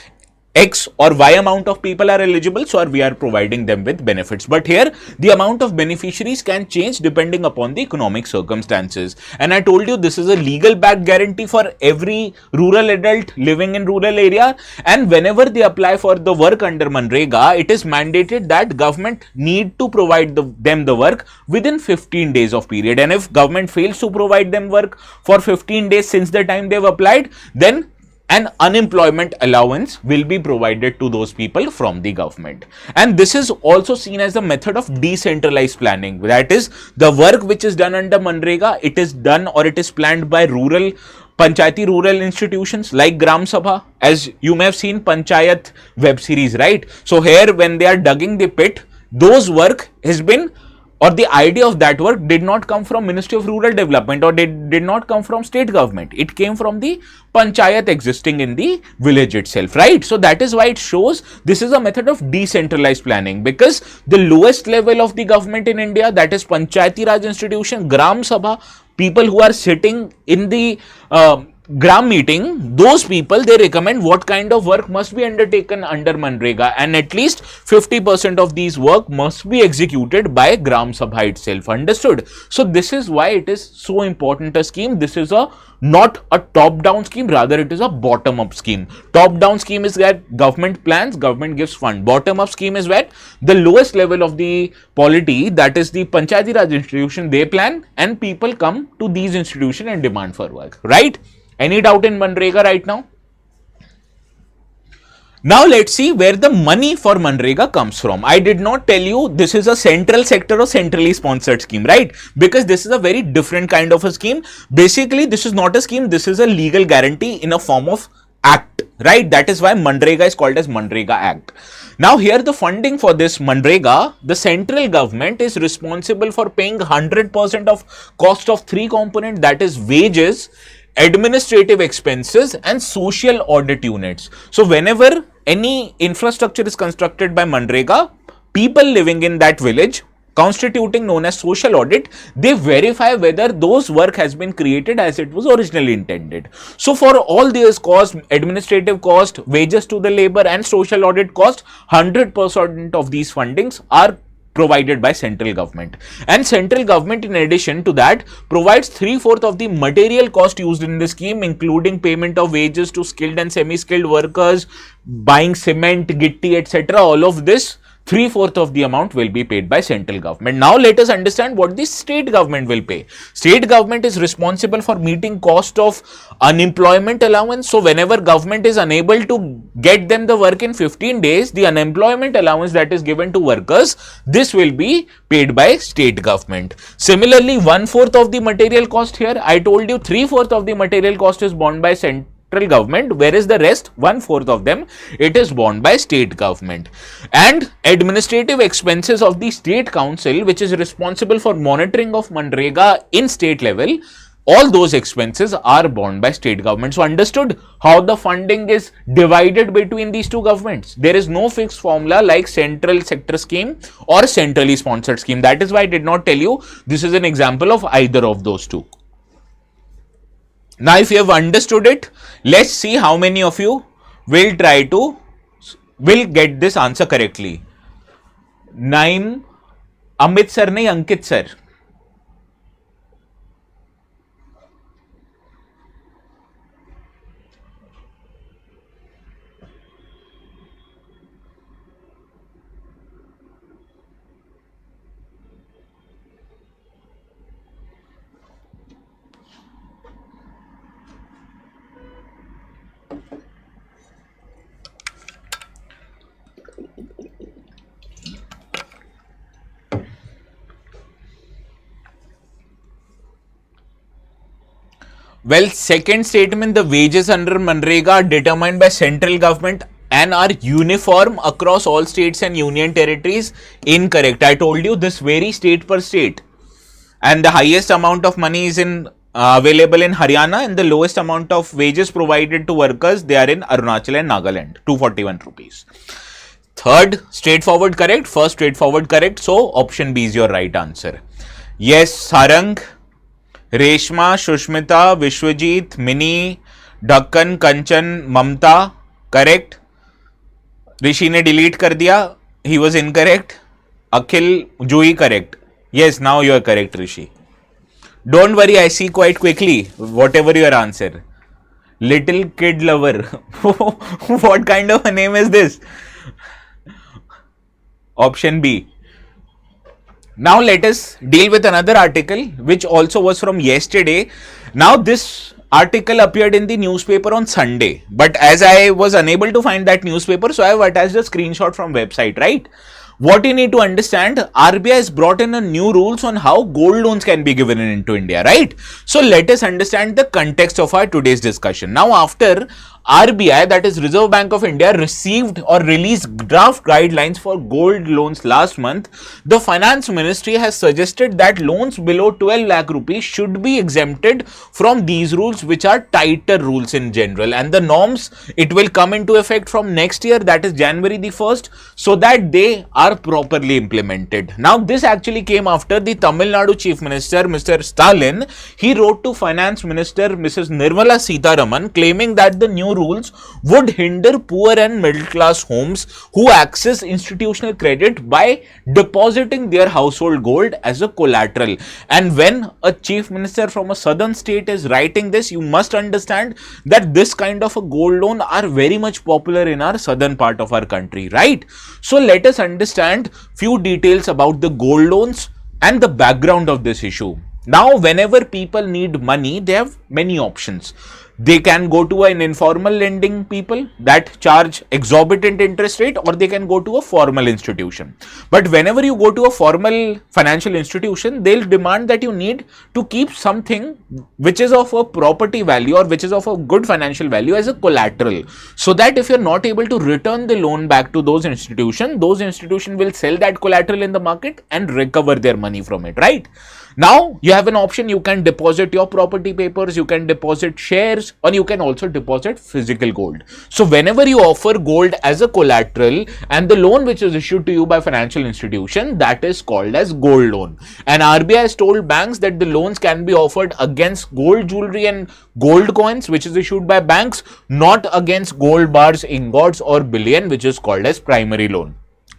[SPEAKER 1] X or Y amount of people are eligible, so we are providing them with benefits. But here, the amount of beneficiaries can change depending upon the economic circumstances. And I told you this is a legal backed guarantee for every rural adult living in rural area. And whenever they apply for the work under MGNREGA, it is mandated that government need to provide them the work within 15 days of period. And if government fails to provide them work for 15 days since the time they've applied, then an unemployment allowance will be provided to those people from the government. And this is also seen as a method of decentralized planning. That is, the work which is done under MGNREGA, it is done or it is planned by Panchayati rural institutions like Gram Sabha. As you may have seen Panchayat web series, right? So here when they are digging the pit, those work has been, or the idea of that work did not come from Ministry of Rural Development, or did not come from state government. It came from the panchayat existing in the village itself, right? So that is why it shows this is a method of decentralized planning, because the lowest level of the government in India, that is Panchayati Raj institution, Gram Sabha, people who are sitting in the gram meeting, those people, they recommend what kind of work must be undertaken under MNREGA, and at least 50% of these work must be executed by Gram Sabha itself. Understood? So this is why it is so important a scheme. This is not a top-down scheme, rather it is a bottom-up scheme. Top-down scheme is that government plans, government gives fund. Bottom-up scheme is where the lowest level of the polity, that is the Panchayati Raj institution, they plan and people come to these institutions and demand for work, right? Any doubt in MNREGA right now? Now let's see where the money for MNREGA comes from. I did not tell you this is a central sector or centrally sponsored scheme, right? Because this is a very different kind of a scheme. Basically, this is not a scheme, this is a legal guarantee in a form of act, right? That is why MNREGA is called as MNREGA Act. Now here the funding for this MNREGA, the central government is responsible for paying 100% of cost of three components, that is wages, administrative expenses and social audit units. So whenever any infrastructure is constructed by MNREGA, people living in that village constituting known as social audit, they verify whether those work has been created as it was originally intended. So for all these costs, administrative cost, wages to the labor and social audit cost, 100% of these fundings are provided by central government, and central government in addition to that provides 3/4 of the material cost used in the scheme, including payment of wages to skilled and semi-skilled workers, buying cement, gitti, etc. All of this 3/4 of the amount will be paid by central government. Now let us understand what the state government will pay. State government is responsible for meeting cost of unemployment allowance. So whenever government is unable to get them the work in 15 days, the unemployment allowance that is given to workers, this will be paid by state government. Similarly, 1/4 of the material cost here, I told you 3/4 of the material cost is borne by central government, whereas the rest 1/4 of them it is borne by state government. And administrative expenses of the state council, which is responsible for monitoring of MNREGA in state level, all those expenses are borne by state government. So understood how the funding is divided between these two governments. There is no fixed formula like central sector scheme or centrally sponsored scheme. That is why I did not tell you this is an example of either of those two. Now, if you have understood it, let's see how many of you will get this answer correctly. Naim, Amit sir nahi, Ankit sir. Well, second statement, the wages under MNREGA are determined by central government and are uniform across all states and union territories. Incorrect. I told you this varies state per state. And the highest amount of money is available in Haryana, and the lowest amount of wages provided to workers, they are in Arunachal and Nagaland, 241 rupees. Third, straightforward correct. First, straightforward correct. So, option B is your right answer. Yes, Sarang, Reshma, Shushmita, Vishwajit, Mini, Dakkan, Kanchan, Mamta, correct. Rishi ne delete kar diya, he was incorrect. Akhil, Jui, correct. Yes, now you are correct, Rishi. Don't worry, I see quite quickly whatever your answer. Little kid lover. What kind of a name is this? Option B. Now let us deal with another article which also was from yesterday. Now this article appeared in the newspaper on Sunday, but as I was unable to find that newspaper, so I have attached a screenshot from website, right? What you need to understand, RBI has brought in a new rules on how gold loans can be given into India, right? So let us understand the context of our today's discussion. Now after RBI, that is Reserve Bank of India, received or released draft guidelines for gold loans last month, the Finance Ministry has suggested that loans below 12 lakh rupees should be exempted from these rules, which are tighter rules in general. And the norms, it will come into effect from next year, that is January the 1st, so that they are properly implemented. Now, this actually came after the Tamil Nadu Chief Minister, Mr. Stalin. He wrote to Finance Minister Mrs. Nirmala Sitharaman claiming that the new rules would hinder poor and middle class homes who access institutional credit by depositing their household gold as a collateral. And when a chief minister from a southern state is writing this, you must understand that this kind of a gold loan are very much popular in our southern part of our country, right? So let us understand few details about the gold loans and the background of this issue. Now, whenever people need money, they have many options. They can go to an informal lending people that charge exorbitant interest rate, or they can go to a formal institution. But whenever you go to a formal financial institution, they'll demand that you need to keep something which is of a property value or which is of a good financial value as a collateral, so that if you're not able to return the loan back to those institutions will sell that collateral in the market and recover their money from it, right? Now, you have an option. You can deposit your property papers, you can deposit shares, or you can also deposit physical gold. So, whenever you offer gold as a collateral and the loan which is issued to you by financial institution, that is called as gold loan. And RBI has told banks that the loans can be offered against gold jewelry and gold coins, which is issued by banks, not against gold bars, ingots, or bullion, which is called as primary loan.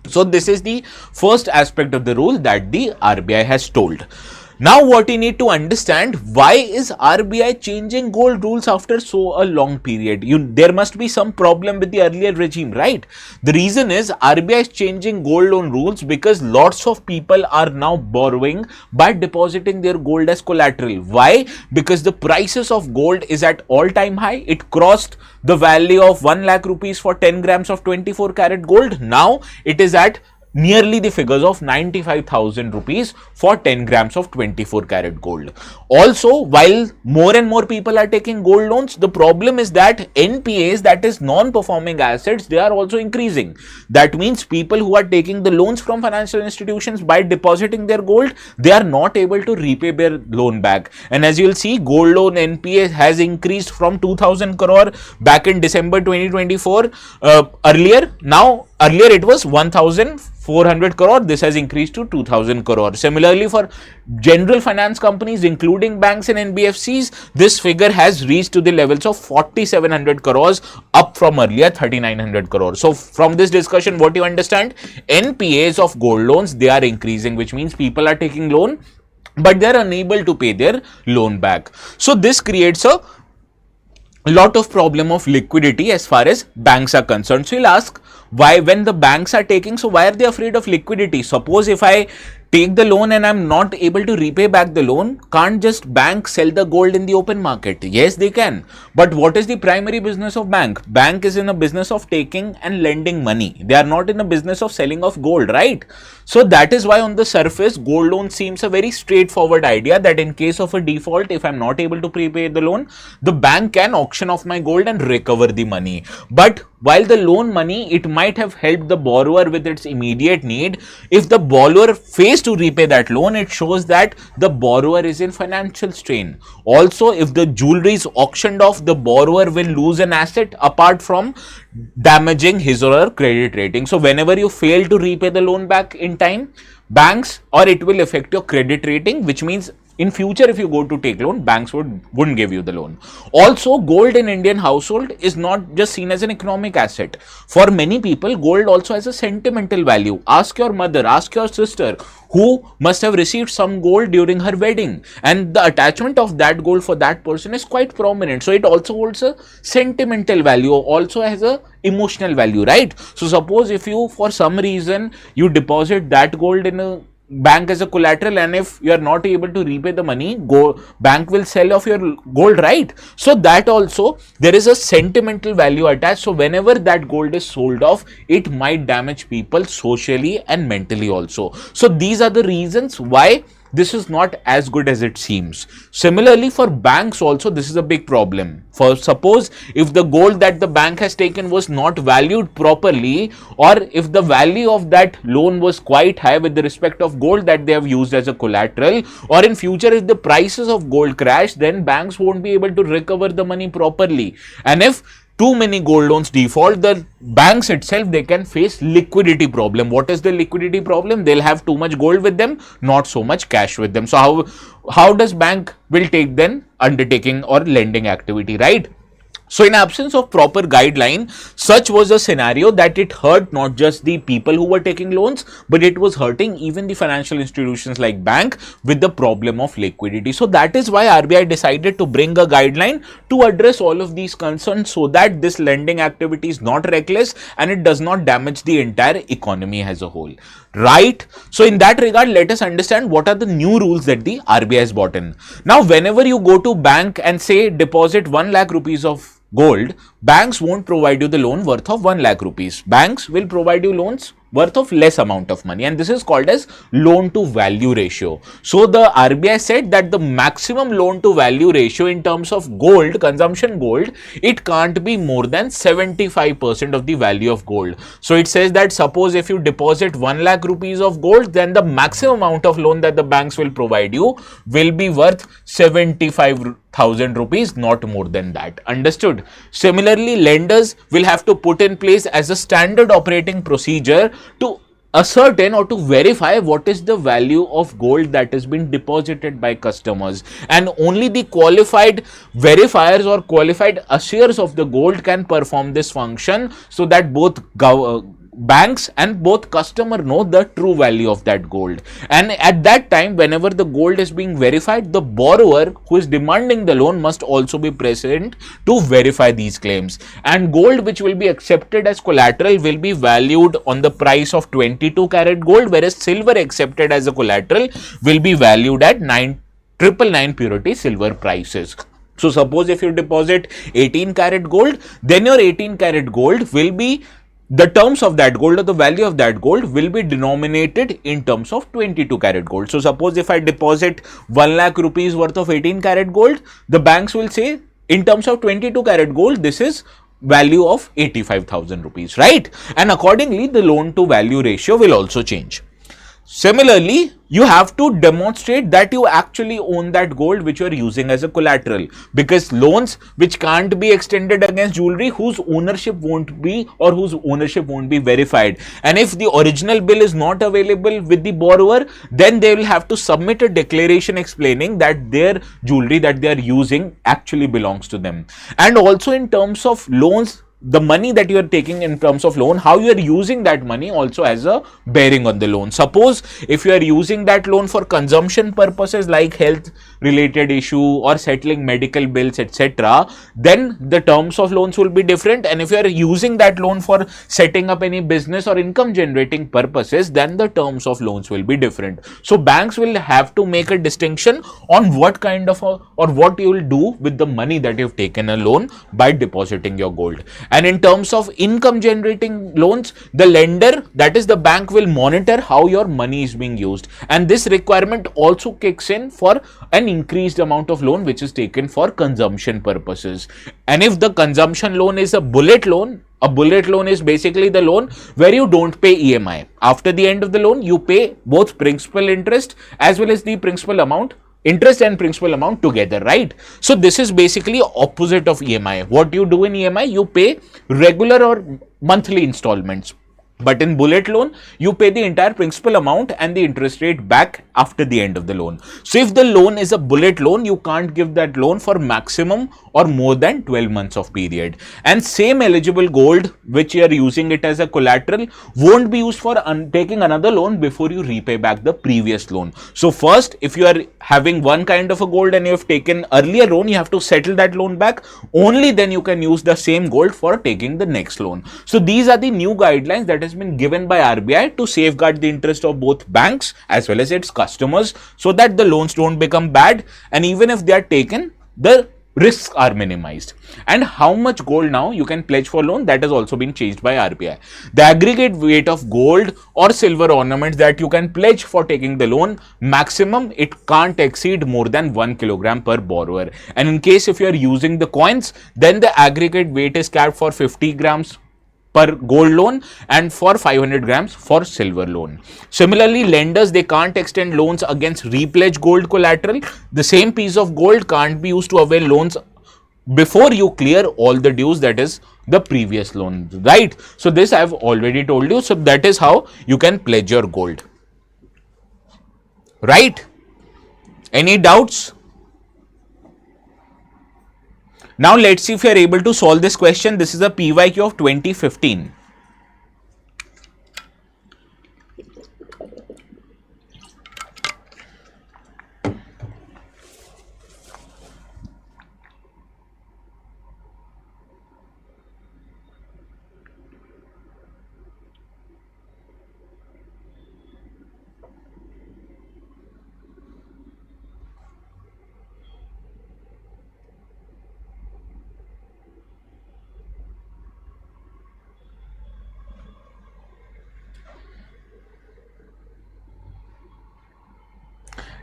[SPEAKER 1] So, this is the first aspect of the rule that the RBI has told. Now, what you need to understand, why is RBI changing gold rules after so a long period? There must be some problem with the earlier regime, right? The reason is RBI is changing gold loan rules because lots of people are now borrowing by depositing their gold as collateral. Why? Because the prices of gold is at all-time high. It crossed the value of 1 lakh rupees for 10 grams of 24 karat gold. Now, it is at nearly the figures of 95,000 rupees for 10 grams of 24 karat gold. Also, while more and more people are taking gold loans, the problem is that NPAs, that is non-performing assets, they are also increasing. That means people who are taking the loans from financial institutions by depositing their gold, they are not able to repay their loan back. And as you will see, gold loan NPA has increased from 2,000 crore back in December 2024 earlier. Now, earlier it was 1,400 crore. This has increased to 2,000 crore. Similarly, for general finance companies, including banks and NBFCs, this figure has reached to the levels of 4,700 crores, up from earlier 3,900 crores. So, from this discussion, what you understand? NPAs of gold loans, they are increasing, which means people are taking loan, but they are unable to pay their loan back. So, this creates a lot of problem of liquidity as far as banks are concerned. So, you'll ask, why, when the banks are taking, so why are they afraid of liquidity? Suppose if I take the loan and I'm not able to repay back the loan, can't just bank sell the gold in the open market? Yes, they can. But what is the primary business of bank? Bank is in a business of taking and lending money. They are not in a business of selling of gold, right? So that is why on the surface, gold loan seems a very straightforward idea that in case of a default, if I'm not able to prepay the loan, the bank can auction off my gold and recover the money. But while the loan money, it might have helped the borrower with its immediate need, if the borrower fails to repay that loan, it shows that the borrower is in financial strain. Also, if the jewelry is auctioned off, the borrower will lose an asset apart from damaging his or her credit rating. So, whenever you fail to repay the loan back in time, banks, or it will affect your credit rating, which means in future, if you go to take loan, banks wouldn't give you the loan. Also, gold in Indian household is not just seen as an economic asset. For many people, gold also has a sentimental value. Ask your mother, ask your sister, who must have received some gold during her wedding, and the attachment of that gold for that person is quite prominent. So, it also holds a sentimental value, also has a emotional value, right? So, suppose if you, for some reason, you deposit that gold in a bank as a collateral, and if you are not able to repay the money, bank will sell off your gold, right? So that also, there is a sentimental value attached. So whenever that gold is sold off, it might damage people socially and mentally also. So these are the reasons why this is not as good as it seems. Similarly, for banks also, this is a big problem. For suppose if the gold that the bank has taken was not valued properly, or if the value of that loan was quite high with the respect of gold that they have used as a collateral, or in future if the prices of gold crash, then banks won't be able to recover the money properly. And if too many gold loans default, the banks itself, they can face liquidity problem. What is the liquidity problem? They'll have too much gold with them, not so much cash with them. So how does bank will take then undertaking or lending activity, right? So in absence of proper guideline, such was a scenario that it hurt not just the people who were taking loans, but it was hurting even the financial institutions like bank with the problem of liquidity. So that is why RBI decided to bring a guideline to address all of these concerns, so that this lending activity is not reckless and it does not damage the entire economy as a whole. Right? So in that regard, let us understand what are the new rules that the RBI has brought in. Now, whenever you go to bank and say deposit 1 lakh rupees of gold, banks won't provide you the loan worth of 1 lakh rupees. Banks will provide you loans worth of less amount of money, and this is called as loan to value ratio. So the RBI said that the maximum loan to value ratio in terms of gold, consumption gold, it can't be more than 75% of the value of gold. So it says that suppose if you deposit 1 lakh rupees of gold, then the maximum amount of loan that the banks will provide you will be worth 75,000 rupees, not more than that. Understood? Similarly, lenders will have to put in place as a standard operating procedure to ascertain or to verify what is the value of gold that has been deposited by customers, and only the qualified verifiers or qualified assurers of the gold can perform this function, so that both banks and both customer know the true value of that gold. And at that time, whenever the gold is being verified, the borrower who is demanding the loan must also be present to verify these claims. And gold which will be accepted as collateral will be valued on the price of 22 karat gold, whereas silver accepted as a collateral will be valued at 999 purity silver prices. So suppose if you deposit 18 karat gold, then your 18 karat gold will be, the terms of that gold or the value of that gold will be denominated in terms of 22 karat gold. So suppose if I deposit 1 lakh rupees worth of 18 karat gold, the banks will say in terms of 22 karat gold, this is value of 85,000 rupees, right? And accordingly, the loan to value ratio will also change. Similarly, you have to demonstrate that you actually own that gold which you are using as a collateral, because loans which can't be extended against jewelry whose ownership won't be verified, and if the original bill is not available with the borrower, then they will have to submit a declaration explaining that their jewelry that they are using actually belongs to them. And also in terms of loans, the money that you are taking in terms of loan, how you are using that money also has a bearing on the loan. Suppose if you are using that loan for consumption purposes like health related issue or settling medical bills, etc., then the terms of loans will be different. And if you are using that loan for setting up any business or income generating purposes, then the terms of loans will be different. So banks will have to make a distinction on what kind of or what you will do with the money that you've taken a loan by depositing your gold. And in terms of income generating loans, the lender, that is the bank, will monitor how your money is being used. And this requirement also kicks in for an increased amount of loan which is taken for consumption purposes. And if the consumption loan is a bullet loan is basically the loan where you don't pay EMI. After the end of the loan, you pay both principal interest as well as the principal amount, interest and principal amount together, right? So this is basically opposite of EMI. What you do in EMI, you pay regular or monthly installments. But in bullet loan, you pay the entire principal amount and the interest rate back after the end of the loan. So if the loan is a bullet loan, you can't give that loan for maximum or more than 12 months of period. And same eligible gold which you are using it as a collateral won't be used for taking another loan before you repay back the previous loan. So first, if you are having one kind of a gold and you have taken earlier loan, you have to settle that loan back. Only then you can use the same gold for taking the next loan. So these are the new guidelines that has been given by RBI to safeguard the interest of both banks as well as its customers, so that the loans don't become bad, and even if they are taken, the risks are minimized. And how much gold now you can pledge for loan, that has also been changed by RBI. The aggregate weight of gold or silver ornaments that you can pledge for taking the loan, maximum it can't exceed more than 1 kilogram per borrower. And in case if you are using the coins, then the aggregate weight is capped for 50 grams per gold loan and for 500 grams for silver loan. Similarly, lenders, they can't extend loans against repledged gold collateral. The same piece of gold can't be used to avail loans before you clear all the dues, that is the previous loan, right? So this I have already told you. So that is how you can pledge your gold, right? Any doubts? Now let's see if you are able to solve this question. This is a PYQ of 2015.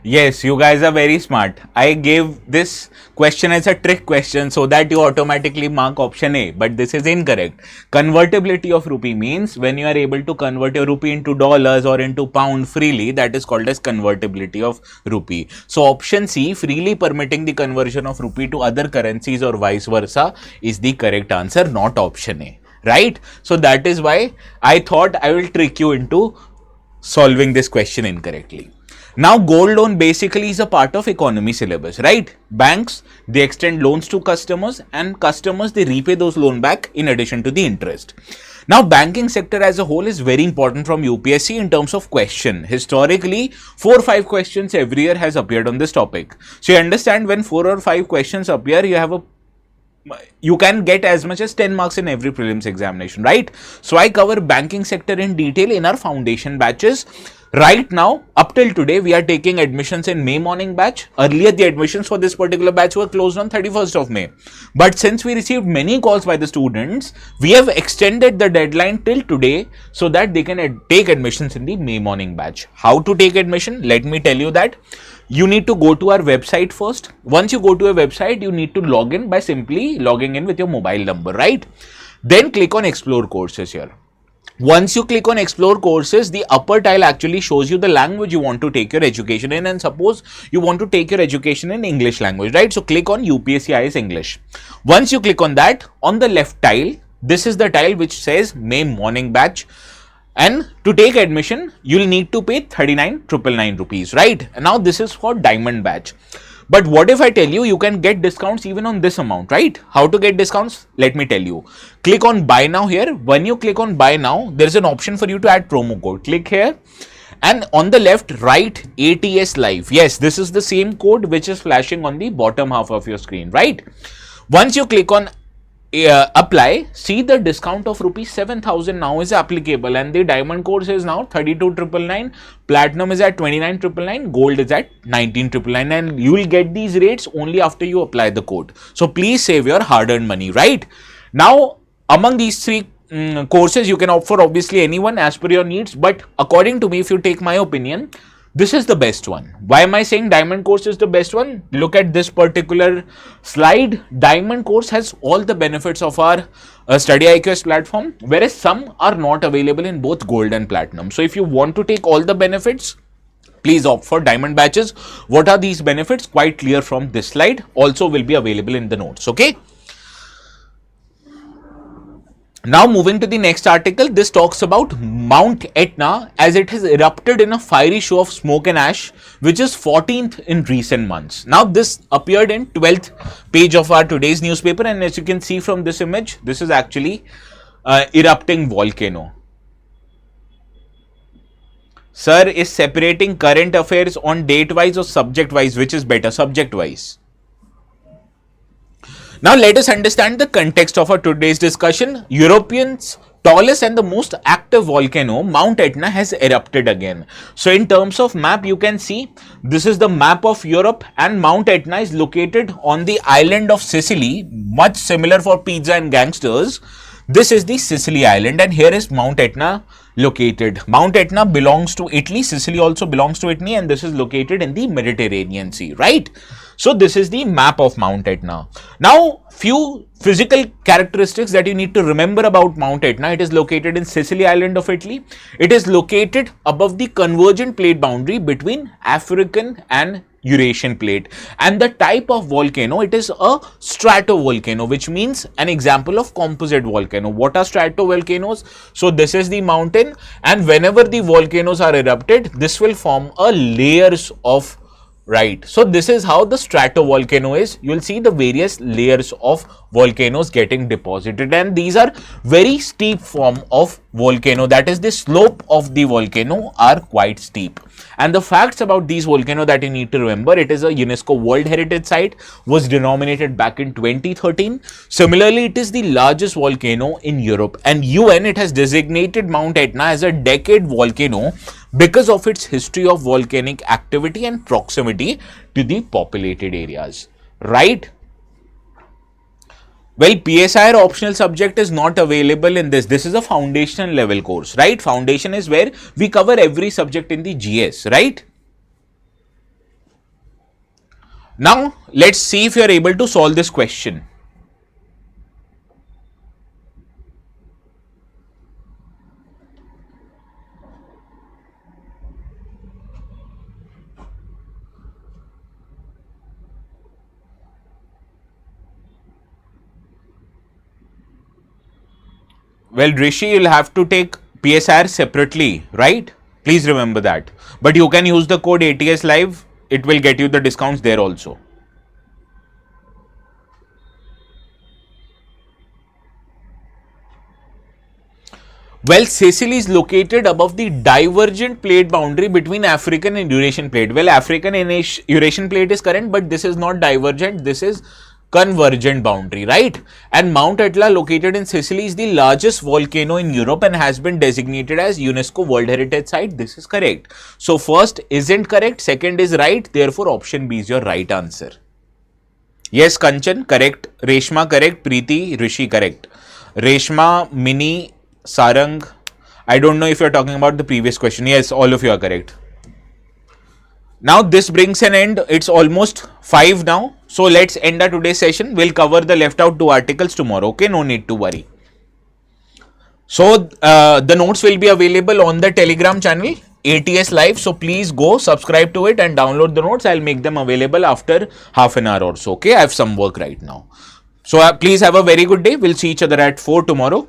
[SPEAKER 1] Yes, you guys are very smart. I gave this question as a trick question so that you automatically mark option A, but this is incorrect. Convertibility of rupee means when you are able to convert your rupee into dollars or into pound freely, that is called as convertibility of rupee. So option C, freely permitting the conversion of rupee to other currencies or vice versa, is the correct answer, not option A, right? So that is why I thought I will trick you into solving this question incorrectly. Now, gold loan basically is a part of economy syllabus, right? Banks, they extend loans to customers and customers, they repay those loans back in addition to the interest. Now, banking sector as a whole is very important from UPSC in terms of question. Historically, 4 or 5 questions every year has appeared on this topic. So, you understand when 4 or 5 questions appear, you can get as much as 10 marks in every prelims examination, right? So, I cover banking sector in detail in our foundation batches. Right now, up till today, we are taking admissions in May morning batch. Earlier, the admissions for this particular batch were closed on 31st of May. But since we received many calls by the students, we have extended the deadline till today so that they can take admissions in the May morning batch. How to take admission? Let me tell you that. You need to go to our website first. Once you go to a website, you need to log in by simply logging in with your mobile number, right? Then click on Explore Courses here. Once you click on Explore Courses, the upper tile actually shows you the language you want to take your education in, and suppose you want to take your education in English language, right? So click on UPSC IS English. Once you click on that, on the left tile, this is the tile which says May morning batch. And to take admission, you'll need to pay 39,999 rupees, right? And now this is for diamond batch. But what if I tell you, you can get discounts even on this amount, right? How to get discounts? Let me tell you. Click on buy now here. When you click on buy now, there's an option for you to add promo code. Click here. And on the left, write ATS live. Yes, this is the same code which is flashing on the bottom half of your screen, right? Once you click on apply, see the discount of rupees 7,000 now is applicable, and the diamond course is now 32,999, platinum is at 29,999, gold is at 19,999, and you will get these rates only after you apply the code. So please save your hard-earned money, right? Now, among these 3 courses, you can opt for obviously anyone as per your needs, but according to me, if you take my opinion, this is the best one. Why am I saying diamond course is the best one? Look at this particular slide. Diamond course has all the benefits of our StudyIQ platform, whereas some are not available in both gold and platinum. So if you want to take all the benefits, please opt for diamond batches. What are these benefits? Quite clear from this slide. Also will be available in the notes, okay? Now moving to the next article, this talks about Mount Etna as it has erupted in a fiery show of smoke and ash, which is 14th in recent months. Now this appeared in 12th page of our today's newspaper, and as you can see from this image, this is actually erupting volcano. Sir, is separating current affairs on date wise or subject wise, which is better? Subject wise. Now let us understand the context of our today's discussion. Europeans tallest and the most active volcano, Mount Etna, has erupted again. So in terms of map, you can see this is the map of Europe, and Mount Etna is located on the island of Sicily, much similar for pizza and gangsters. This is the Sicily island, and here is Mount Etna located. Mount Etna belongs to Italy, Sicily also belongs to Italy, and this is located in the Mediterranean Sea, right? So this is the map of Mount Etna. Now, few physical characteristics that you need to remember about Mount Etna. It is located in Sicily island of Italy. It is located above the convergent plate boundary between African and Eurasian plate. And the type of volcano, it is a stratovolcano, which means an example of composite volcano. What are stratovolcanoes? So this is the mountain, and whenever the volcanoes are erupted, this will form a layers of, right. So this is how the stratovolcano is. You will see the various layers of volcanoes getting deposited, and these are very steep form of volcano. That is, the slope of the volcano are quite steep. And the facts about these volcano that you need to remember, it is a UNESCO World Heritage Site, was denominated back in 2013. Similarly, it is the largest volcano in Europe, and UN, it has designated Mount Etna as a decade volcano because of its history of volcanic activity and proximity to the populated areas, right? Well, PSI optional subject is not available in this. This is a foundation level course, right? Foundation is where we cover every subject in the GS, right? Now, let's see if you are able to solve this question. Well, Rishi, you'll have to take PSR separately, right? Please remember that. But you can use the code ATS Live. It will get you the discounts there also. Well, Sicily is located above the divergent plate boundary between African and Eurasian plate. Well, African and Eurasian plate is current, but this is not divergent. This is convergent boundary, right? And Mount Etna, located in Sicily, is the largest volcano in Europe and has been designated as UNESCO World Heritage Site. This is correct. So first isn't correct, second is right, therefore option B is your right answer. Yes, Kanchan, correct. Reshma, correct. Preeti, Rishi, correct. Reshma, Mini, Sarang, I don't know if you're talking about the previous question. Yes, all of you are correct. Now this brings an end. It's almost 5 now. So let's end our today's session. We'll cover the left out 2 articles tomorrow. Okay, no need to worry. So the notes will be available on the Telegram channel ATS Live. So please go subscribe to it and download the notes. I'll make them available after half an hour or so. Okay, I have some work right now. So please have a very good day. We'll see each other at 4 tomorrow.